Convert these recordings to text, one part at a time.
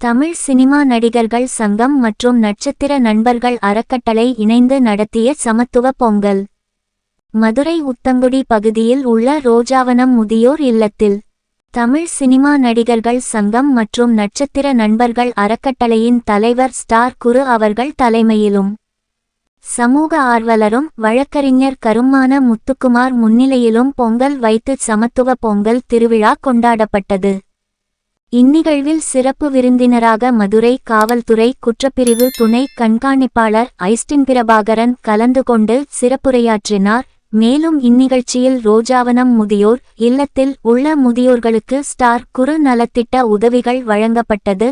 Tamil cinema நடிகர்கள் சங்கம் மற்றும் நட்சத்திர நண்பர்கள் அறக்கட்டளை இணைந்து நடத்திய சமத்துவ பொங்கல். மதுரை உத்தங்குடி பகுதியில் உள்ள ரோஜாவனம் முதியோர் இல்லத்தில் தமிழ் சினிமா நடிகர்கள் சங்கம் மற்றும் நட்சத்திர நண்பர்கள் அறக்கட்டளையின் தலைவர் ஸ்டார் குரு அவர்கள் தலைமையிலும் சமூக ஆர்வலரும் வழக்கறிஞர் கரும்மான முத்துக்குமார் முன்னிலையிலும் பொங்கல் வைத்து சமத்துவ பொங்கல் திருவிழா கொண்டாடப்பட்டது. இந்நிகழ்வில் சிறப்பு விருந்தினராக மதுரை காவல்துறை குற்றப்பிரிவு துணை கண்காணிப்பாளர் ஐஸ்டின் பிரபாகரன் கலந்து கொண்டு சிறப்புரையாற்றினார். மேலும் இந்நிகழ்ச்சியில் ரோஜாவனம் முதியோர் இல்லத்தில் உள்ள முதியோர்களுக்கு ஸ்டார் குரு நலத்திட்ட உதவிகள் வழங்கப்பட்டது.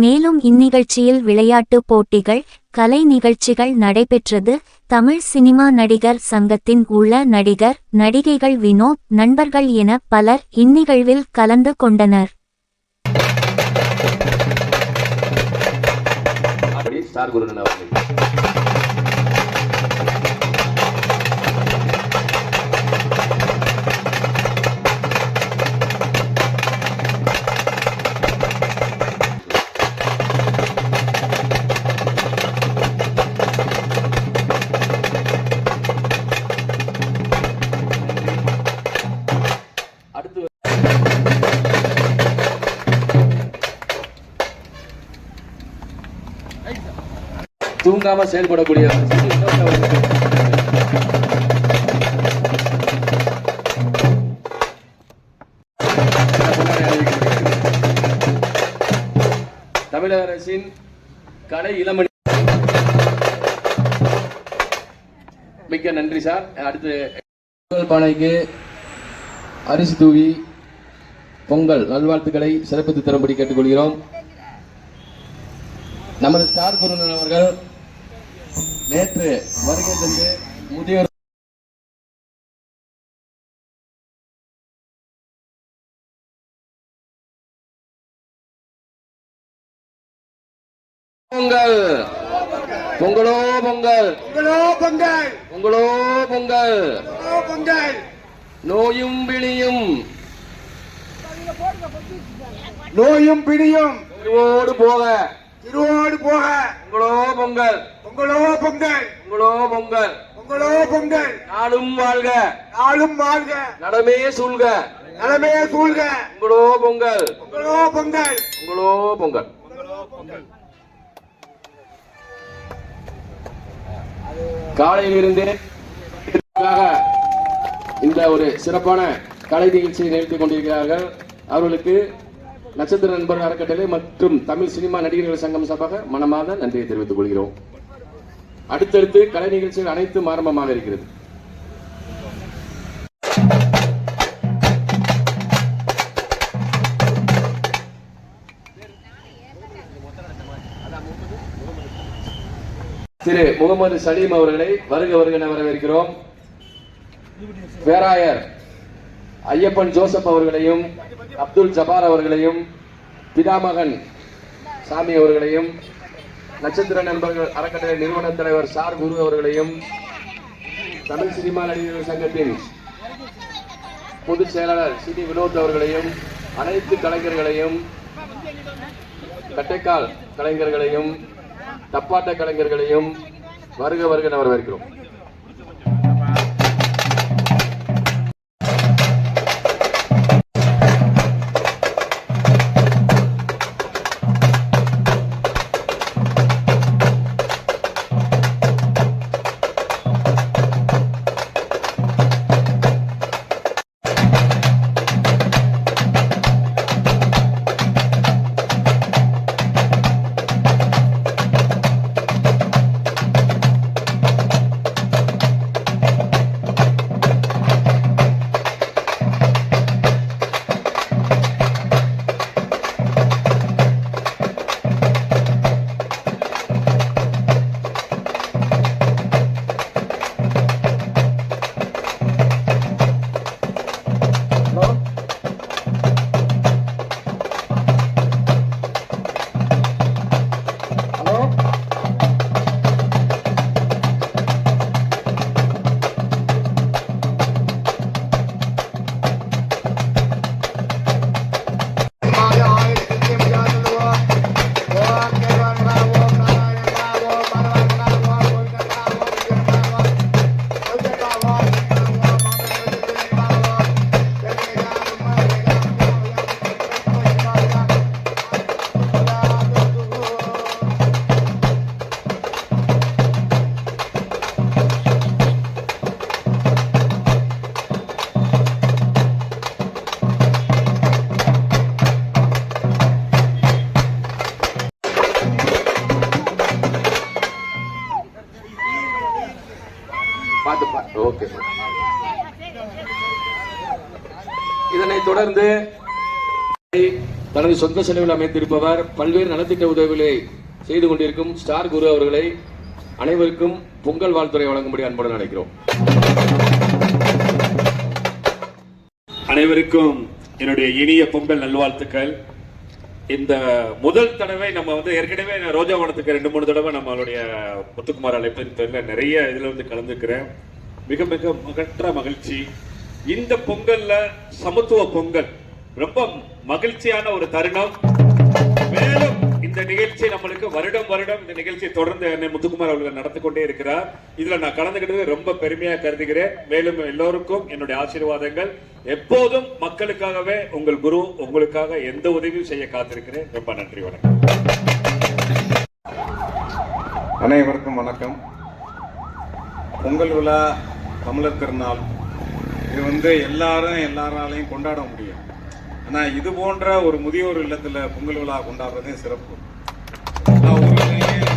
மேலும் இந்நிகழ்ச்சியில் விளையாட்டு போட்டிகள், கலை நிகழ்ச்சிகள் நடைபெற்றது. தமிழ் சினிமா நடிகர் சங்கத்தின் உள்ள நடிகர், நடிகைகள், வினோத் நண்பர்கள் என பலர் இந்நிகழ்வில் கலந்து கொண்டனர். தூங்காம செயல்படக்கூடிய தமிழக அரசின் கலை இளமணி. மிக்க நன்றி சார். அடுத்து பானைக்கு அரிசி தூவி பொங்கல் நல்வாழ்த்துக்களை சிறப்பித்து தரும்படி கேட்டுக்கொள்கிறோம். நமது ஸ்டார் குருநாதர் அவர்கள் நேற்று வருகை தந்து முதியோர் பொங்கல் பொங்கலோ பொங்கல் பொங்கலோ பொங்கல் பொங்கலோ பொங்கல் பொங்கல் நோயும் பிணியும் திருவோடு போக திருவோடு போக பொங்கலோ பொங்கல் பொங்கலோ பொங்கல் பொங்கலோ பொங்கல் பொங்கலோ பொங்கல் நாளும் வாழ்க நாளும் வாழ்க நலமே சூழ்க நலமே சூழ்க பொங்கலோ பொங்கல் பொங்கலோ பொங்கல் பொங்கலோ பொங்கல். காலையிலிருந்து இந்த ஒரு சிறப்பான கலை நிகழ்ச்சியை நிகழ்த்திக் கொண்டிருக்கிறார்கள். அவர்களுக்கு நட்சத்திர நண்பர்கள் அறக்கட்டளை மற்றும் தமிழ் சினிமா நடிகர்கள் சங்கம் சார்பாக மனமார்ந்த நன்றியை தெரிவித்துக் கொள்கிறோம். அடுத்தடுத்து கலை நிகழ்ச்சிகள் அனைத்தும் ஆரம்பமாக இருக்கிறது. திரு முகமது சலீம் அவர்களை வருக வருக வரவேற்கிறோம். பேராயர் ஐயப்பன் ஜோசப் அவர்களையும், அப்துல் ஜபார் அவர்களையும், பிதாமகன் சாமி அவர்களையும், நட்சத்திர நண்பர்கள் அறக்கட்டளை நிறுவன தலைவர் சார் குரு அவர்களையும், தமிழ் சினிமா நடிகர்கள் சங்கத்தின் பொதுச் செயலாளர் சிடி வினோத் அவர்களையும், அனைத்து கலைஞர்களையும், கட்டைக்கால் கலைஞர்களையும், தப்பாட்ட கலைஞர்களையும் வருக வருக வரவேற்கிறோம். தொடர்ந்து தனது சொந்த செலவில் அமைத்திருப்பவர் பல்வேறு நலத்திட்ட உதவிகளை செய்து கொண்டிருக்கும் ஸ்டார் குரு அவர்களை அனைவருக்கும் பொங்கல் வாழ்த்துறை வழங்கும்படி அன்புடன் அழைக்கிறோம். அனைவருக்கும் என்னுடைய இனிய பொங்கல் நல்வாழ்த்துக்கள். இந்த முதல் தடவை நம்ம ஏற்கனவே ரோஜாவனத்துக்கு 2-3 தடவை நம்மளுடைய முத்துக்குமார் அழைப்பின் பேர்ல நிறைய இதுல கலந்துக்கிறேன். மிக மிக மகற்ற மகிழ்ச்சி. இந்த பொங்கல்ல சமத்துவ பொங்கல் ரொம்ப மகிழ்ச்சியான ஒரு தருணம். மேலும் இந்த நிகழ்ச்சி நம்மளுக்கு வருடம் வருடம் இந்த நிகழ்ச்சியை தொடர்ந்து என்னை முத்துக்குமார் அவர்கள் நடத்தி கொண்டே இருக்கிறார். இதுல நான் கலந்துக்கிட்டது ரொம்ப பெருமையா கருதுகிறேன். மேலும் எல்லோருக்கும் என்னுடைய ஆசீர்வாதங்கள். எப்போதும் மக்களுக்காகவே உங்கள் குரு உங்களுக்காக எந்த உதவியும் செய்ய காத்திருக்கிறேன். ரொம்ப நன்றி, வணக்கம். அனைவருக்கும் வணக்கம். பொங்கல் விழா தமிழர் திருநாள் இது எல்லாராலையும் கொண்டாட முடியும். ஆனா இது போன்ற ஒரு முதியோர் இல்லத்துல பொங்கல் விழா கொண்டாடுறதே சிறப்பு. எல்லா ஊர்லயும்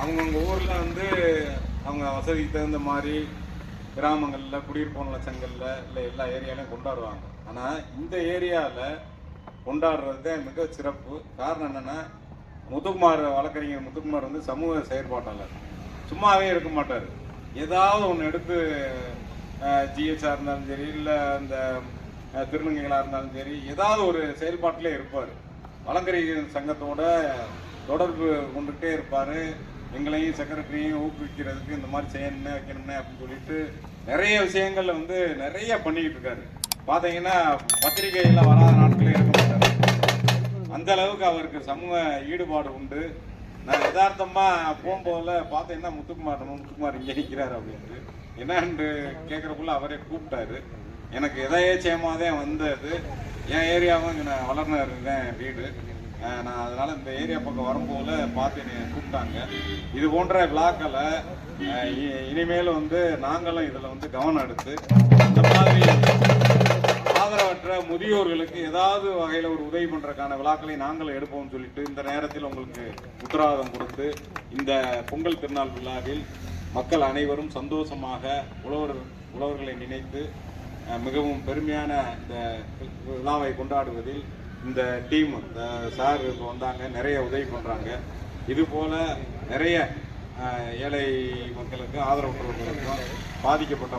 அவங்கவுங்க ஊர்ல அவங்க வசதிக்கு தகுந்த மாதிரி கிராமங்கள்ல குடியிருப்பு நலச்சங்கள்ல இல்லை எல்லா ஏரியாலையும் கொண்டாடுவாங்க. ஆனா இந்த ஏரியால கொண்டாடுறதே மிக சிறப்பு. காரணம் என்னன்னா, வழக்கறிஞர் முத்துக்குமார் சமூக செயற்பாட்டாளர். சும்மாவே இருக்க மாட்டார். ஏதாவது ஒன்று எடுத்து ஜிஹெச்ஆ இருந்தாலும் சரி, இல்லை இந்த திருநங்கைகளாக இருந்தாலும் சரி, ஏதாவது ஒரு செயல்பாட்டிலே இருப்பார். வழக்கறிஞர் சங்கத்தோட தொடர்பு கொண்டுகிட்டே இருப்பார். எங்களையும் செக்ரட்டரியையும் ஊக்குவிக்கிறதுக்கு இந்த மாதிரி செய்யணும்னே வைக்கணும்னே அப்படின்னு சொல்லிட்டு நிறைய விஷயங்கள்ல நிறைய பண்ணிக்கிட்டு இருக்காரு. பார்த்தீங்கன்னா பத்திரிகையில் வராத நாட்களே இருக்க மாட்டார். அந்த அளவுக்கு அவருக்கு சமூக ஈடுபாடு உண்டு. நான் யதார்த்தமா போகும்போதுல பார்த்தீங்கன்னா முத்துக்குமார் இங்கே நிற்கிறாரு அப்படின்ட்டு என்னன்னு கேட்குறக்குள்ள அவரே கூப்பிட்டாரு. எனக்கு எதேச்சயமாதான் வந்தது. என் ஏரியாவும் இங்கே நான் வளர்ந்து இருந்தேன் வீடு. நான் அதனால இந்த ஏரியா பக்கம் வரும்போது பார்த்து என்னை கூப்பிட்டாங்க. இது போன்ற விழாக்களை இனிமேல் நாங்களும் இதில் கவனம் எடுத்து இந்த மாதிரி ஆதரவற்ற முதியோர்களுக்கு ஏதாவது வகையில் ஒரு உதவி பண்றதுக்கான விழாக்களை நாங்களும் எடுப்போம்னு சொல்லிட்டு இந்த நேரத்தில் உங்களுக்கு உத்தரவாதம் கொடுத்து இந்த பொங்கல் திருநாள் விழாவில் மக்கள் அனைவரும் சந்தோஷமாக உழவர்களை நினைத்து மிகவும் பெருமையான இந்த விழாவை கொண்டாடுவதில் இந்த டீம் சார் வந்தாங்க, நிறைய உதவி பண்றாங்க. இது போல நிறைய ஏழை மக்களுக்கும் ஆதரவற்றவர்களுக்கும் பாதிக்கப்பட்ட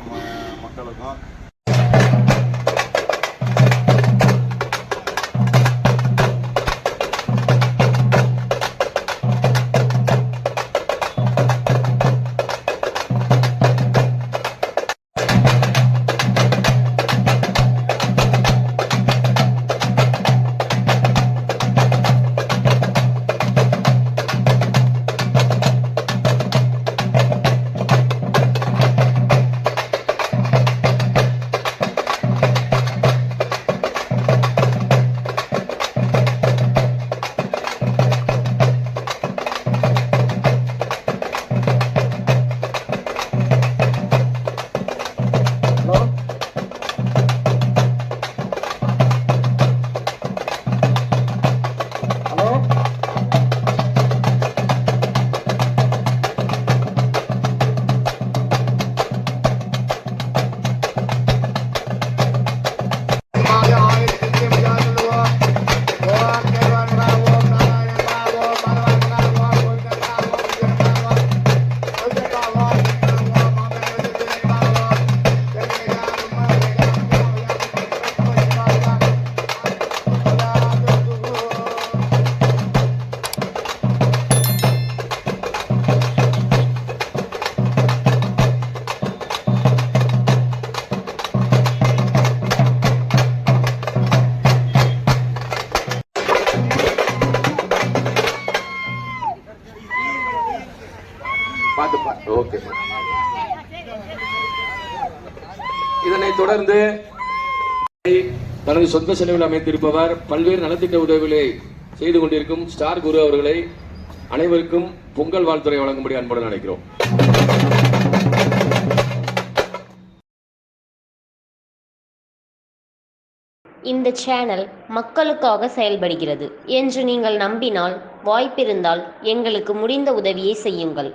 மக்களுக்கும் இதனைத் தொடர்ந்து தனது சொந்த செலவில் அமைத்திருப்பவர் பல்வேறு நலத்திட்ட உதவிகளை செய்து கொண்டிருக்கும் ஸ்டார் குரு அவர்களை அனைவருக்கும் பொங்கல் வாழ்த்துறை வழங்கும்படி அன்புடன் அழைக்கிறோம். இந்த சேனல் மக்களுக்காக செயல்படுகிறது என்று நீங்கள் நம்பினால், வாய்ப்பிருந்தால் எங்களுக்கு முடிந்த உதவியை செய்யுங்கள்.